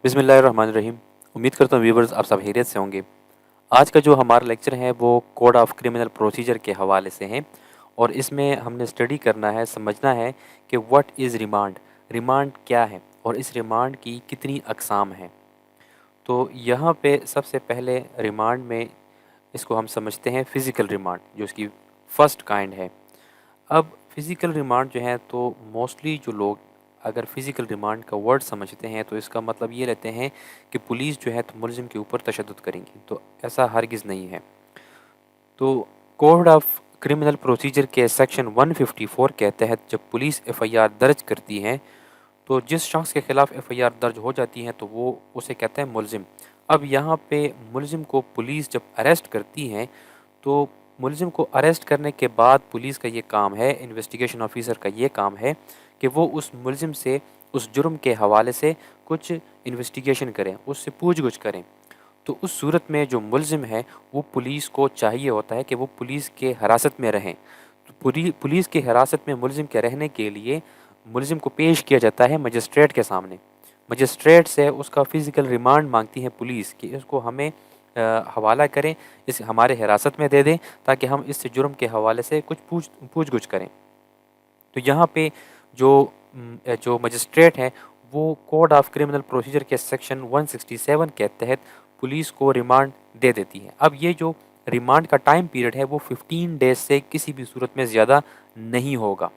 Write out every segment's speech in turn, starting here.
बिस्मिल्लाहिर्रहमानिर्रहीम। उम्मीद करता हूँ व्यूवर्स आप सब खैरियत से होंगे। आज का जो हमारा लेक्चर है वो कोड ऑफ क्रिमिनल प्रोसीजर के हवाले से है और इसमें हमने स्टडी करना है, समझना है कि व्हाट इज़ रिमांड, रिमांड क्या है और इस रिमांड की कितनी अक़साम हैं। तो यहाँ पे सबसे पहले रिमांड में इसको हम समझते हैं फ़िज़िकल रिमांड, जो इसकी फ़र्स्ट काइंड है। अब फ़िज़िकल रिमांड जो है तो मोस्टली जो लोग अगर फ़िज़िकल रिमांड का वर्ड समझते हैं तो इसका मतलब ये लेते हैं कि पुलिस जो है तो मुलज़िम के ऊपर तशद्दुद करेंगी, तो ऐसा हरगिज़ नहीं है। तो कोड ऑफ क्रिमिनल प्रोसीजर के सेक्शन 154 के तहत जब पुलिस एफ़आईआर दर्ज करती है तो जिस शख्स के ख़िलाफ़ एफ़आईआर दर्ज हो जाती है तो वो उसे कहते हैं मुलज़िम। अब यहाँ पे मुलज़िम को पुलिस जब अरेस्ट करती है तो मुलज़िम को अरेस्ट करने के बाद पुलिस का ये काम है, इन्वेस्टिगेशन ऑफिसर का ये काम है कि वो उस मुलज़िम से उस जुर्म के हवाले से कुछ इन्वेस्टिगेशन करें, उससे पूछ-गुछ करें। तो उस सूरत में जो मुलज़िम है वो पुलिस को चाहिए होता है कि वो पुलिस के हिरासत में रहें। तो पुलिस की हिरासत में मुलज़िम के रहने के लिए मुलज़िम को पेश किया जाता है मजिस्ट्रेट के सामने। मजिस्ट्रेट से उसका फ़िज़िकल रिमांड मांगती है पुलिस कि इसको हमें हवाला करें, इस हमारे हिरासत में दे दें ताकि हम इस जुर्म के हवाले से कुछ पूछ-गुछ करें। तो यहाँ पे जो मजिस्ट्रेट है वो कोड ऑफ क्रिमिनल प्रोसीजर के सेक्शन 167 के तहत पुलिस को रिमांड दे देती है। अब ये जो रिमांड का टाइम पीरियड है वो 15 डेज़ से किसी भी सूरत में ज़्यादा नहीं होगा।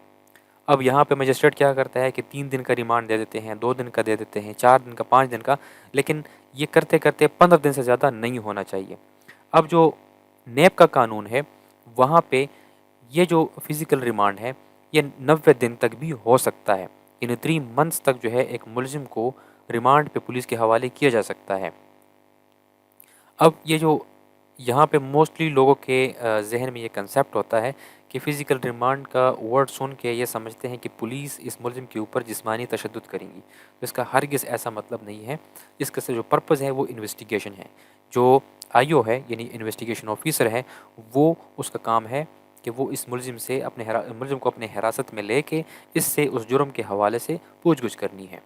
अब यहाँ पे मजिस्ट्रेट क्या करता है कि 3 दिन का रिमांड दे देते हैं, 2 दिन का दे देते हैं, 4 दिन का, 5 दिन का, लेकिन ये करते-करते 15 दिन से ज़्यादा नहीं होना चाहिए। अब जो नेप का कानून है वहाँ पे ये जो फ़िज़िकल रिमांड है ये 90 दिन तक भी हो सकता है। इन 3 मंथ्स तक जो है एक मुलज़िम को रिमांड पे पुलिस के हवाले किया जा सकता है। अब ये जो यहाँ पे मोस्टली लोगों के ज़हन में ये कंसेप्ट होता है कि फ़िज़िकल रिमांड का वर्ड सुन के ये समझते हैं कि पुलिस इस मुलज़िम के ऊपर जिस्मानी तशद्दुद करेंगी। तो इसका हरगिज़ ऐसा मतलब नहीं है। इसका से जो पर्पज़ है वो इन्वेस्टिगेशन है। जो आईओ है यानी इन्वेस्टिगेशन ऑफिसर है वो उसका काम है कि वो इस मुलज़िम को अपने हिरासत में लेके इससे उस जुर्म के हवाले से पूछ-गुछ करनी है।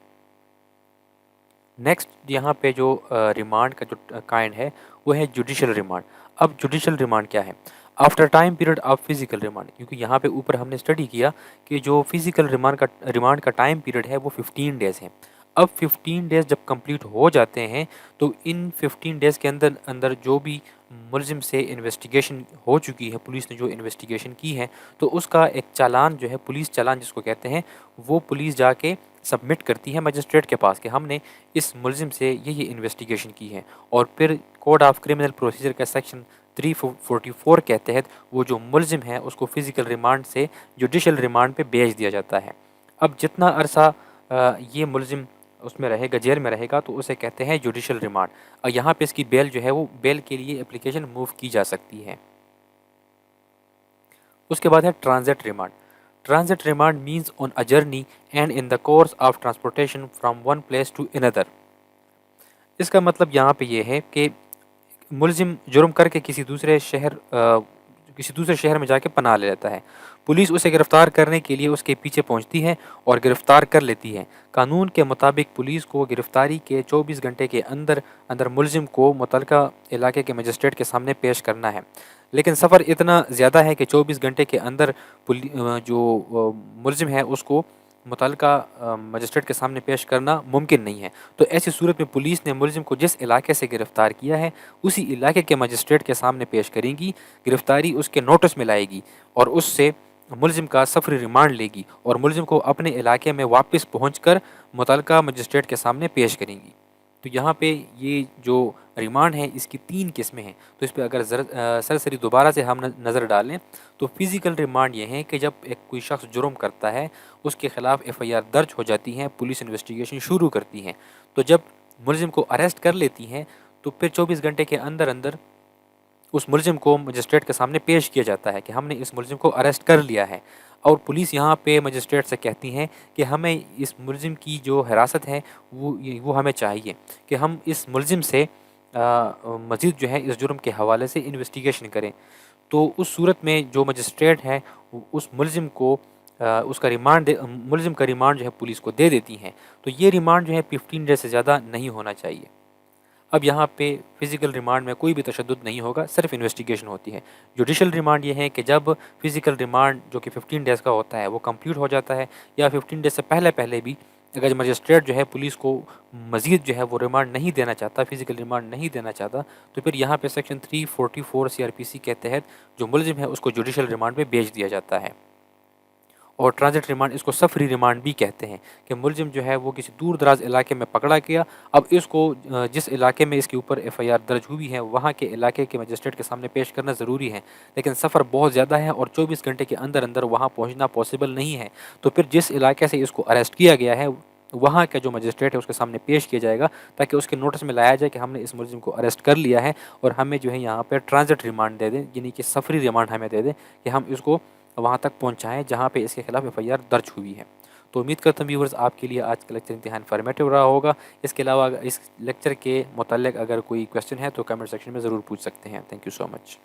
नेक्स्ट यहाँ पे जो रिमांड का जो काइंड है वो है जुडिशल रिमांड। अब जुडिशल रिमांड क्या है? After time period of physical remand, क्योंकि यहाँ पे ऊपर हमने स्टडी किया कि जो फ़िज़िकल रिमांड का टाइम पीरियड है वो 15 डेज़ है। अब 15 डेज़ जब कंप्लीट हो जाते हैं तो इन 15 डेज़ के अंदर अंदर जो भी मुलज़िम से इन्वेस्टिगेशन हो चुकी है, पुलिस ने जो इन्वेस्टिगेशन की है तो उसका एक चालान जो है, पुलिस चालान जिसको कहते हैं, वो पुलिस जाके सबमिट करती है मजिस्ट्रेट के पास कि हमने इस मुलज़िम से ये इन्वेस्टिगेशन की है। और फिर कोड ऑफ क्रिमिनल प्रोसीजर का सेक्शन 344 के तहत वो जो मुलज़िम है उसको फ़िज़िकल रिमांड से जुडिशल रिमांड पे भेज दिया जाता है। अब जितना अरसा ये मुलज़िम उसमें रहेगा, जेल में रहेगा, तो उसे कहते हैं जुडिशल रिमांड। और यहाँ पे इसकी बेल जो है वो बेल के लिए एप्लीकेशन मूव की जा सकती है। उसके बाद है transit remand. Transit remand means on a journey and in the course of transportation from one place to another. इसका मतलब यहाँ पे ये है कि मुलज़िम जुर्म करके किसी दूसरे शहर में जाके पनाह ले लेता है। पुलिस उसे गिरफ़्तार करने के लिए उसके पीछे पहुंचती है और गिरफ़्तार कर लेती है। कानून के मुताबिक पुलिस को गिरफ़्तारी के 24 घंटे के अंदर अंदर मुलज़िम को मुतलका इलाके के मजिस्ट्रेट के सामने पेश करना है। लेकिन सफ़र इतना ज़्यादा है कि 24 घंटे के अंदर जो मुलज़िम है उसको मुतलका मजिस्ट्रेट के सामने पेश करना मुमकिन नहीं है। तो ऐसी सूरत में पुलिस ने मुलज़िम को जिस इलाके से गिरफ़्तार किया है उसी इलाके के मजिस्ट्रेट के सामने पेश करेंगी, गिरफ़्तारी उसके नोटिस में लाएगी और उससे मुलज़िम का सफ़री रिमांड लेगी और मुलज़िम को अपने इलाके में वापस पहुंचकर मुतलका मजिस्ट्रेट के सामने पेश करेंगी। तो यहाँ पे ये जो रिमांड है इसकी 3 किस्में हैं। तो इस पे अगर सरसरी दोबारा से हम नज़र डालें तो फ़िज़िकल रिमांड ये है कि जब एक कोई शख्स जुर्म करता है उसके ख़िलाफ़ एफ़आईआर दर्ज हो जाती है, पुलिस इन्वेस्टिगेशन शुरू करती है। तो जब मुलज़िम को अरेस्ट कर लेती हैं तो फिर 24 घंटे के अंदर अंदर उस मुलज़िम को मजिस्ट्रेट के सामने पेश किया जाता है कि हमने इस मुलज़िम को अरेस्ट कर लिया है। और पुलिस यहाँ पे मजिस्ट्रेट से कहती हैं कि हमें इस मुलज़िम की जो हिरासत है वो हमें चाहिए कि हम इस मुलज़िम से मज़ीद जो है इस जुर्म के हवाले से इन्वेस्टिगेशन करें। तो उस सूरत में जो मजिस्ट्रेट है उस मुलज़िम को उसका मुलज़िम का रिमांड जो है पुलिस को दे देती हैं, तो ये रिमांड जो है 15 डेज़ से ज़्यादा नहीं होना चाहिए। अब यहाँ पे फ़िज़िकल रिमांड में कोई भी तशद्दुद नहीं होगा, सिर्फ इन्वेस्टिगेशन होती है। जुडिशल रिमांड ये है कि जब फ़िज़िकल रिमांड जो कि 15 डेज़ का होता है वो कंप्लीट हो जाता है, या 15 डेज़ से पहले भी अगर मजिस्ट्रेट जो है पुलिस को मज़ीद जो है वो रिमांड नहीं देना चाहता, फ़िज़िकल रिमांड नहीं देना चाहता, तो फिर यहाँ पे सेक्शन 344 सीआरपीसी के तहत जो मुलज़िम है उसको जुडिशल रिमांड पे भेज दिया जाता है। और ट्रांजिट रिमांड, इसको सफरी रिमांड भी कहते हैं, कि मुलजिम जो है वो किसी दूर दराज इलाके में पकड़ा गया। अब इसको जिस इलाके में इसके ऊपर एफआईआर दर्ज हुई है वहाँ के इलाके के मजिस्ट्रेट के सामने पेश करना ज़रूरी है, लेकिन सफ़र बहुत ज़्यादा है और 24 घंटे के अंदर अंदर वहाँ पहुँचना पॉसिबल नहीं है। तो फिर जिस इलाके से इसको अरेस्ट किया गया है वहाँ का जो मजिस्ट्रेट है उसके सामने पेश किया जाएगा, ताकि उसके नोटिस में लाया जाए कि हमने इस मुलजिम को अरेस्ट कर लिया है और हमें जो है यहाँ पर ट्रांजिट रिमांड दे दें, यानी कि सफरी रिमांड हमें दे दें कि हम इसको वहाँ तक पहुँचाएँ जहाँ पे इसके खिलाफ एफआईआर दर्ज हुई है। तो उम्मीद करता हूँ व्यूअर्स आपके लिए आज का लेक्चर इंतहाई इन्फॉर्मेटिव रहा होगा। इसके अलावा इस लेक्चर के मुताल्लिक़ अगर कोई क्वेश्चन है तो कमेंट सेक्शन में ज़रूर पूछ सकते हैं। Thank you so much.